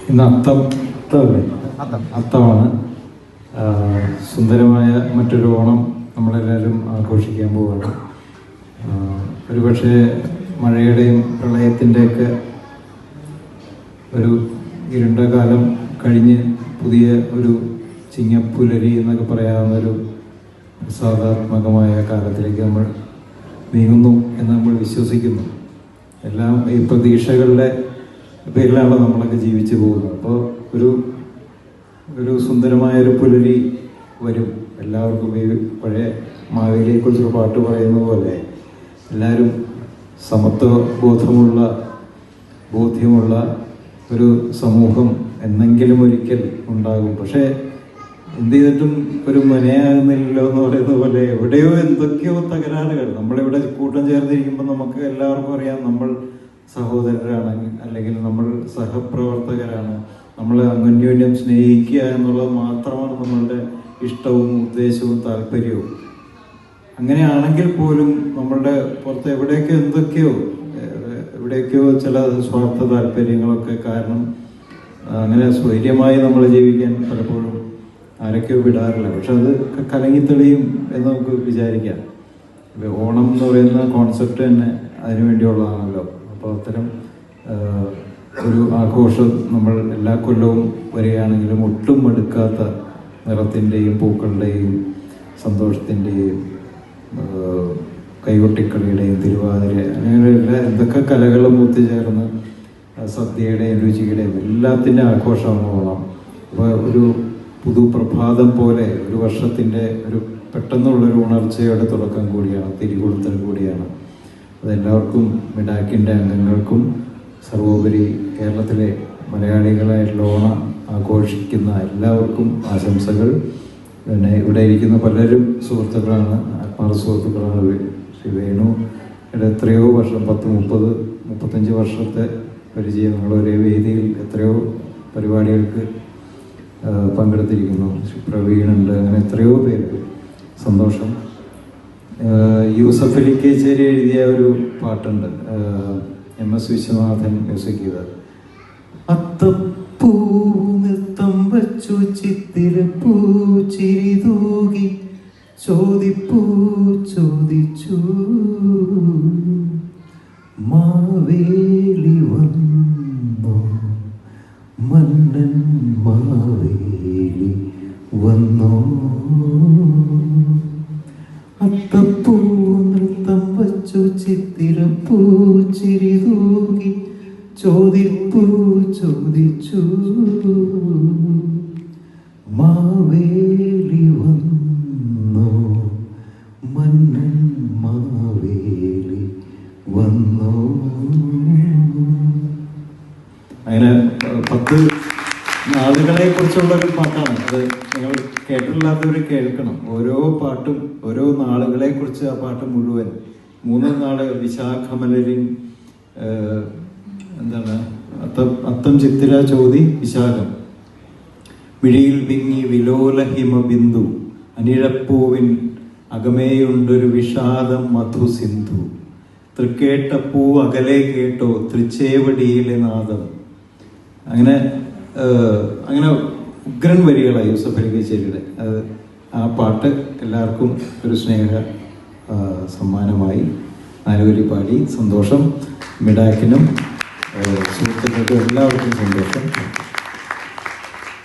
ഇന്ന് അത്തമാണ്. സുന്ദരമായ മറ്റൊരു ഓണം നമ്മളെല്ലാവരും ആഘോഷിക്കാൻ പോവുകയാണ്. ഒരുപക്ഷെ മഴയുടെയും പ്രളയത്തിൻ്റെയൊക്കെ ഒരു ഇരുണ്ട കാലം കഴിഞ്ഞ് പുതിയ ഒരു ചിങ്ങപ്പുലരി എന്നൊക്കെ പറയാവുന്നൊരു സാധാത്മകമായ കാലത്തിലേക്ക് നമ്മൾ നീങ്ങുന്നു എന്ന് നമ്മൾ വിശ്വസിക്കുന്നു. എല്ലാം ഈ പ്രതീക്ഷകളുടെ പേരിലാണ് നമ്മളൊക്കെ ജീവിച്ചു പോകുന്നത്. അപ്പോൾ ഒരു സുന്ദരമായൊരു പുലരി വരും. എല്ലാവർക്കും ഈ പഴയ മാവേലിയെക്കുറിച്ചൊരു പാട്ട് പറയുന്നത് പോലെ എല്ലാവരും സമത്വ ബോധ്യമുള്ള ഒരു സമൂഹം എന്നെങ്കിലും ഒരിക്കൽ ഉണ്ടാകും. പക്ഷേ എന്ത് ചെയ്തിട്ടും ഒരു മനയാകുന്നില്ലല്ലോ എന്ന് പറയുന്ന പോലെ എവിടെയോ എന്തൊക്കെയോ തകരാറുകൾ. നമ്മളിവിടെ കൂട്ടം ചേർന്നിരിക്കുമ്പോൾ നമുക്ക് എല്ലാവർക്കും അറിയാം നമ്മൾ സഹോദരരാണ്, അല്ലെങ്കിൽ നമ്മൾ സഹപ്രവർത്തകരാണ്, നമ്മൾ അന്യോന്യം സ്നേഹിക്കുക എന്നുള്ളത് മാത്രമാണ് നമ്മളുടെ ഇഷ്ടവും ഉദ്ദേശവും താല്പര്യവും. അങ്ങനെയാണെങ്കിൽ പോലും നമ്മളുടെ പുറത്ത് എവിടെയൊക്കെയോ ചില സ്വാർത്ഥ താല്പര്യങ്ങളൊക്കെ കാരണം അങ്ങനെ സ്വൈര്യമായി നമ്മൾ ജീവിക്കാൻ പലപ്പോഴും ആരൊക്കെയോ വിടാറില്ല. പക്ഷെ അത് കലങ്ങിത്തെളിയും എന്ന് നമുക്ക് വിചാരിക്കാം. ഓണം എന്ന് പറയുന്ന കോൺസെപ്റ്റ് തന്നെ അതിനുവേണ്ടിയുള്ളതാണല്ലോ. അപ്പോൾ അത്തരം ഒരു ആഘോഷം നമ്മൾ എല്ലാ കൊല്ലവും വരികയാണെങ്കിലും ഒട്ടും മടുക്കാത്ത നിറത്തിൻ്റെയും പൂക്കളുടെയും സന്തോഷത്തിൻ്റെയും കൈകൊട്ടിക്കളിയുടെയും തിരുവാതിര അങ്ങനെയുള്ള എന്തൊക്കെ കലകളും ഒത്തുചേർന്ന് സദ്യയുടെയും രുചിയുടെയും എല്ലാത്തിൻ്റെ ആഘോഷമാണ് ഓണം. അപ്പോൾ ഒരു പുതുപ്രഭാതം പോലെ ഒരു വർഷത്തിൻ്റെ ഒരു പെട്ടെന്നുള്ളൊരു ഉണർച്ചയുടെ തുടക്കം കൂടിയാണ്, തിരികൊളുത്തൽ കൂടിയാണ്. അതെല്ലാവർക്കും മിഡാക്കിൻ്റെ അംഗങ്ങൾക്കും സർവോപരി കേരളത്തിലെ മലയാളികളായിട്ടുള്ള ഓണം ആഘോഷിക്കുന്ന എല്ലാവർക്കും ആശംസകൾ. പിന്നെ ഇവിടെ ഇരിക്കുന്ന പലരും സുഹൃത്തുക്കളാണ്, ആത്മാർത്ഥ സുഹൃത്തുക്കളാണ്. ശ്രീ വേണുയുടെ എത്രയോ വർഷം 30-35 വർഷത്തെ പരിചയം. നമ്മൾ ഒരേ വേദിയിൽ എത്രയോ പരിപാടികൾക്ക് പങ്കെടുത്തിരിക്കുന്നു. ശ്രീ പ്രവീണുണ്ട്, അങ്ങനെ എത്രയോ പേര്. സന്തോഷം. യൂസഫ് അലി കേച്ചേരി എഴുതിയ ഒരു പാട്ടുണ്ട്, MS വിശ്വനാഥൻ മ്യൂസിക് ചെയ്തത്. അത്തപ്പൂ നൃത്തം വച്ചു ചിത്തിരപ്പൂ ചിരി തൂകി ചോദിച്ചു മാവേലി വന്നോ മന്നൻ മാവേലി വന്നോ. അത്തപ്പൂ നൃത്തം വച്ചു ചിത്തിരപ്പൂ ചിരി തൂകി ചോദിച്ചു മാവേലി വന്നോ മന്നൻ മാവേലി വന്നോ. അങ്ങനെ 10 നാളുകളെ കുറിച്ചുള്ളൊരു പാട്ടാണ് അത്. നിങ്ങൾ കേട്ടിട്ടില്ലാത്തവർ കേൾക്കണം. ഓരോ പാട്ടും ഓരോ നാളുകളെ കുറിച്ച് ആ പാട്ട് മുഴുവൻ 3 നാള് വിശാഖമലരിൻ എന്താണ് അത്തം ചിത്തിര ചോതി വിശാഖം മിഴിയിൽ വിങ്ങി വിലോല ഹിമബിന്ദു അനിഴപ്പൂവിൻ അകമേയുണ്ടൊരു വിഷാദം മധു സിന്ധു തൃക്കേട്ട പൂ അകലെ കേട്ടോ തൃച്ചേവടിയിലെ നാദം. അങ്ങനെ ഉഗ്രൻ വരികളാണ് യൂസഫ് അലി കേച്ചേരിയുടെ. അത് ആ പാട്ട് എല്ലാവർക്കും ഒരു സ്നേഹ സമ്മാനമായി നാലുവരി പാടി. സന്തോഷം. മിഡാക്കിനും സുഹൃത്തുക്കൾക്കും എല്ലാവർക്കും സന്തോഷം.